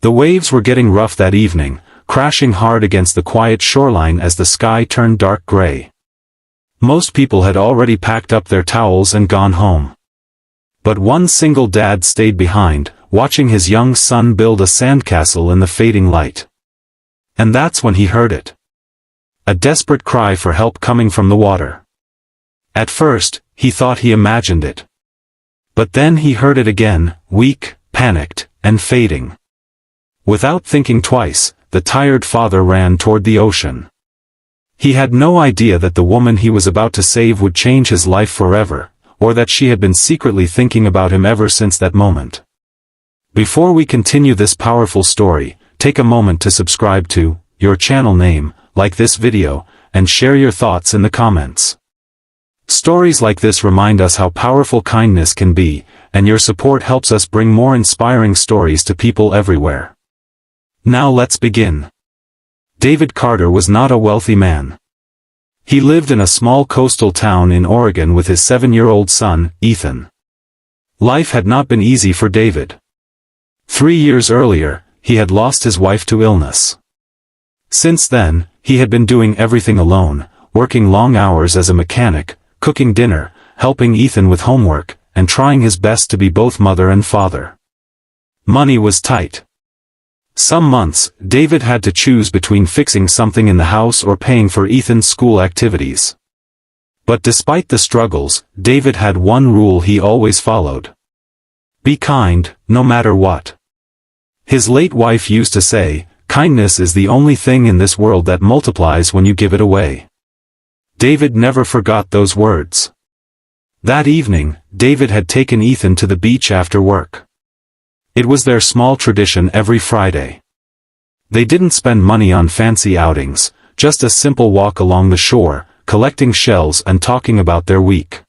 The waves were getting rough that evening, crashing hard against the quiet shoreline as the sky turned dark gray. Most people had already packed up their towels and gone home. But one single dad stayed behind, watching his young son build a sandcastle in the fading light. And that's when he heard it. A desperate cry for help coming from the water. At first, he thought he imagined it. But then he heard it again, weak, panicked, and fading. Without thinking twice, the tired father ran toward the ocean. He had no idea that the woman he was about to save would change his life forever, or that she had been secretly thinking about him ever since that moment. Before we continue this powerful story, take a moment to subscribe to your channel name, like this video, and share your thoughts in the comments. Stories like this remind us how powerful kindness can be, and your support helps us bring more inspiring stories to people everywhere. Now let's begin. David Carter was not a wealthy man. He lived in a small coastal town in Oregon with his 7-year-old son, Ethan. Life had not been easy for David. 3 years earlier, he had lost his wife to illness. Since then, he had been doing everything alone, working long hours as a mechanic, cooking dinner, helping Ethan with homework, and trying his best to be both mother and father. Money was tight. Some months, David had to choose between fixing something in the house or paying for Ethan's school activities. But despite the struggles, David had one rule he always followed. Be kind, no matter what. His late wife used to say, kindness is the only thing in this world that multiplies when you give it away. David never forgot those words. That evening, David had taken Ethan to the beach after work. It was their small tradition every Friday. They didn't spend money on fancy outings, just a simple walk along the shore, collecting shells and talking about their week.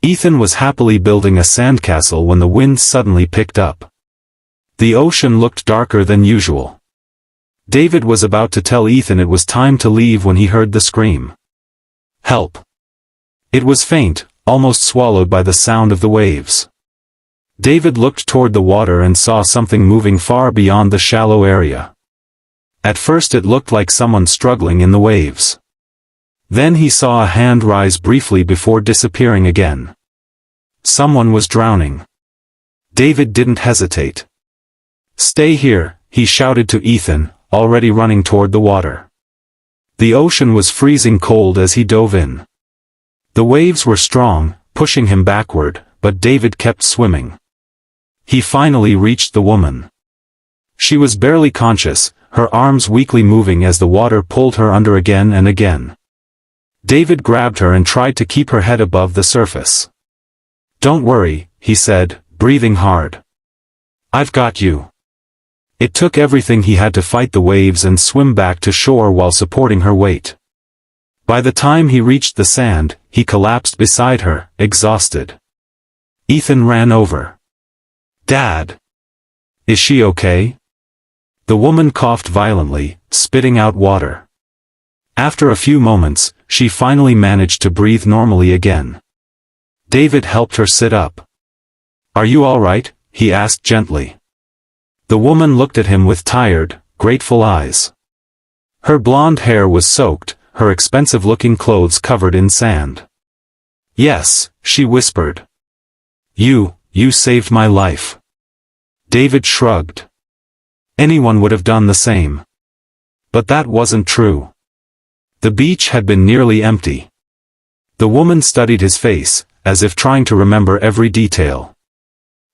Ethan was happily building a sandcastle when the wind suddenly picked up. The ocean looked darker than usual. David was about to tell Ethan it was time to leave when he heard the scream. Help! It was faint, almost swallowed by the sound of the waves. David looked toward the water and saw something moving far beyond the shallow area. At first it looked like someone struggling in the waves. Then he saw a hand rise briefly before disappearing again. Someone was drowning. David didn't hesitate. Stay here, he shouted to Ethan, already running toward the water. The ocean was freezing cold as he dove in. The waves were strong, pushing him backward, but David kept swimming. He finally reached the woman. She was barely conscious, her arms weakly moving as the water pulled her under again and again. David grabbed her and tried to keep her head above the surface. Don't worry, he said, breathing hard. I've got you. It took everything he had to fight the waves and swim back to shore while supporting her weight. By the time he reached the sand, he collapsed beside her, exhausted. Ethan ran over. Dad! Is she okay? The woman coughed violently, spitting out water. After a few moments, she finally managed to breathe normally again. David helped her sit up. Are you all right? He asked gently. The woman looked at him with tired, grateful eyes. Her blonde hair was soaked, her expensive-looking clothes covered in sand. Yes, she whispered. You saved my life. David shrugged. Anyone would have done the same. But that wasn't true. The beach had been nearly empty. The woman studied his face, as if trying to remember every detail.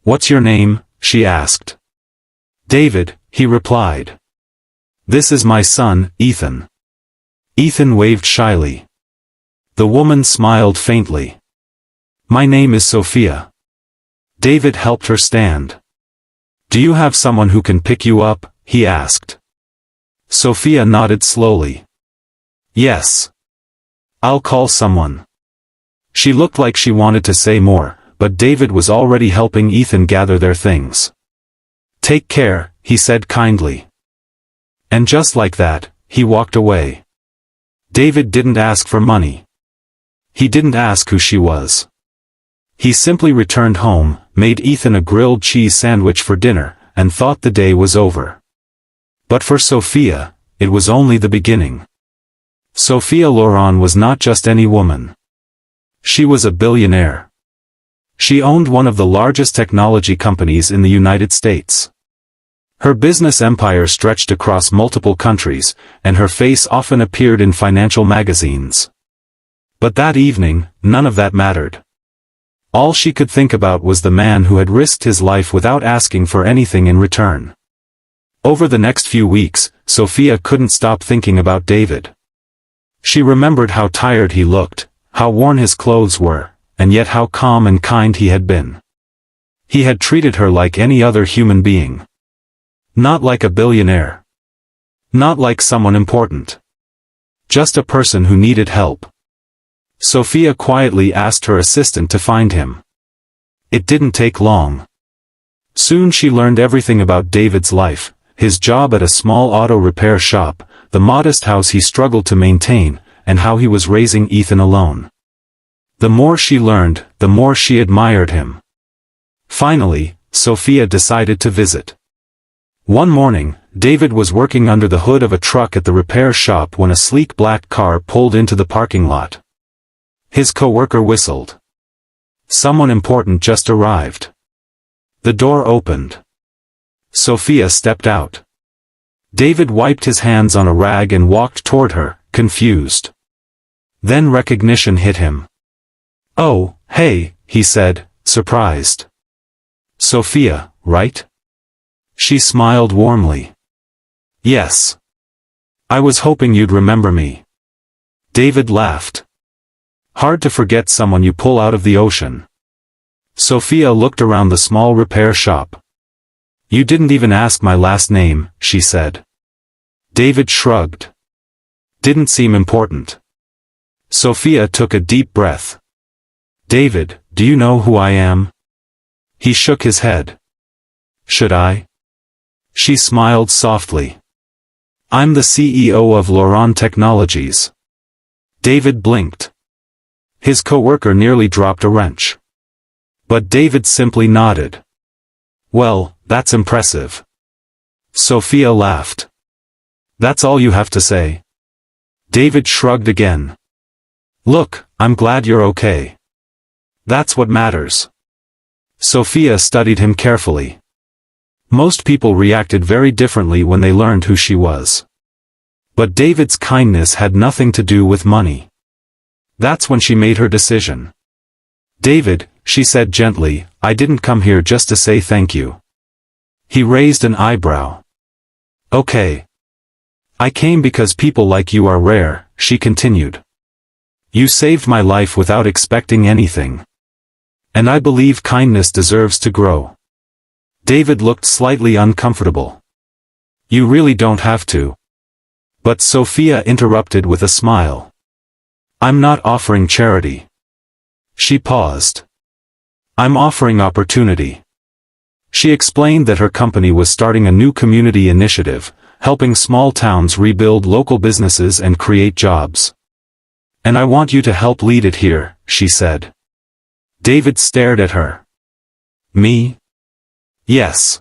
What's your name? She asked. David, he replied. This is my son, Ethan. Ethan waved shyly. The woman smiled faintly. My name is Sophia. David helped her stand. Do you have someone who can pick you up? He asked. Sophia nodded slowly. Yes. I'll call someone. She looked like she wanted to say more, but David was already helping Ethan gather their things. Take care, he said kindly. And just like that, he walked away. David didn't ask for money. He didn't ask who she was. He simply returned home, made Ethan a grilled cheese sandwich for dinner, and thought the day was over. But for Sophia, it was only the beginning. Sophia Loren was not just any woman. She was a billionaire. She owned one of the largest technology companies in the United States. Her business empire stretched across multiple countries, and her face often appeared in financial magazines. But that evening, none of that mattered. All she could think about was the man who had risked his life without asking for anything in return. Over the next few weeks, Sophia couldn't stop thinking about David. She remembered how tired he looked, how worn his clothes were, and yet how calm and kind he had been. He had treated her like any other human being. Not like a billionaire. Not like someone important. Just a person who needed help. Sophia quietly asked her assistant to find him. It didn't take long. Soon she learned everything about David's life, his job at a small auto repair shop, the modest house he struggled to maintain, and how he was raising Ethan alone. The more she learned, the more she admired him. Finally, Sophia decided to visit. One morning, David was working under the hood of a truck at the repair shop when a sleek black car pulled into the parking lot. His coworker whistled. Someone important just arrived. The door opened. Sophia stepped out. David wiped his hands on a rag and walked toward her, confused. Then recognition hit him. "Oh, hey," he said, surprised. "Sophia, right?" She smiled warmly. "Yes. I was hoping you'd remember me." David laughed. "Hard to forget someone you pull out of the ocean." Sophia looked around the small repair shop. "You didn't even ask my last name," she said. David shrugged. "Didn't seem important." Sophia took a deep breath. "David, do you know who I am?" He shook his head. "Should I?" She smiled softly. "I'm the CEO of Loren Technologies." David blinked. His coworker nearly dropped a wrench. But David simply nodded. "Well, that's impressive." Sophia laughed. "That's all you have to say?" David shrugged again. "Look, I'm glad you're okay. That's what matters." Sophia studied him carefully. Most people reacted very differently when they learned who she was. But David's kindness had nothing to do with money. That's when she made her decision. "David," she said gently, "I didn't come here just to say thank you." He raised an eyebrow. "Okay. I came because people like you are rare," she continued. "You saved my life without expecting anything. And I believe kindness deserves to grow." David looked slightly uncomfortable. "You really don't have to." But Sophia interrupted with a smile. "I'm not offering charity." She paused. "I'm offering opportunity." She explained that her company was starting a new community initiative, helping small towns rebuild local businesses and create jobs. "And I want you to help lead it here," she said. David stared at her. "Me?" "Yes.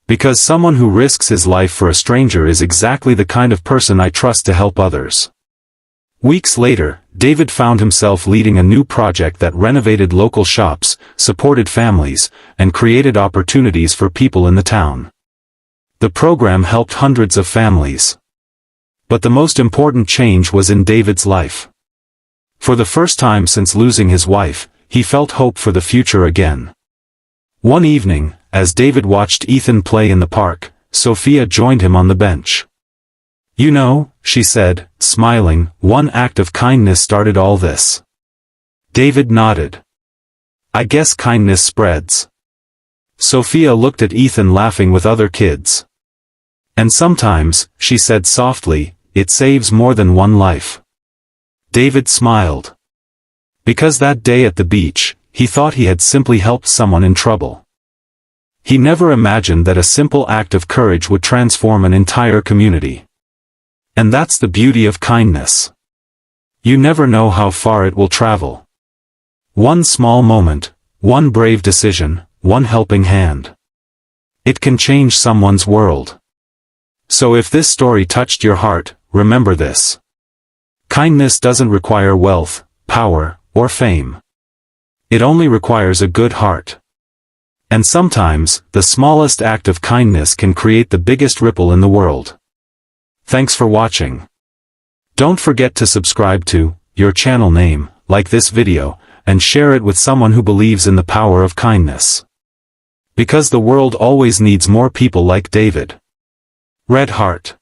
Because someone who risks his life for a stranger is exactly the kind of person I trust to help others." Weeks later, David found himself leading a new project that renovated local shops, supported families, and created opportunities for people in the town. The program helped hundreds of families. But the most important change was in David's life. For the first time since losing his wife, he felt hope for the future again. One evening, as David watched Ethan play in the park, Sophia joined him on the bench. "You know," she said, smiling, "one act of kindness started all this." David nodded. "I guess kindness spreads." Sophia looked at Ethan laughing with other kids. "And sometimes," she said softly, "it saves more than one life." David smiled. Because that day at the beach, he thought he had simply helped someone in trouble. He never imagined that a simple act of courage would transform an entire community. And that's the beauty of kindness. You never know how far it will travel. One small moment, one brave decision, one helping hand. It can change someone's world. So if this story touched your heart, remember this. Kindness doesn't require wealth, power, or fame. It only requires a good heart. And sometimes, the smallest act of kindness can create the biggest ripple in the world. Thanks for watching. Don't forget to subscribe to your channel name, like this video, and share it with someone who believes in the power of kindness. Because the world always needs more people like David. Red Heart.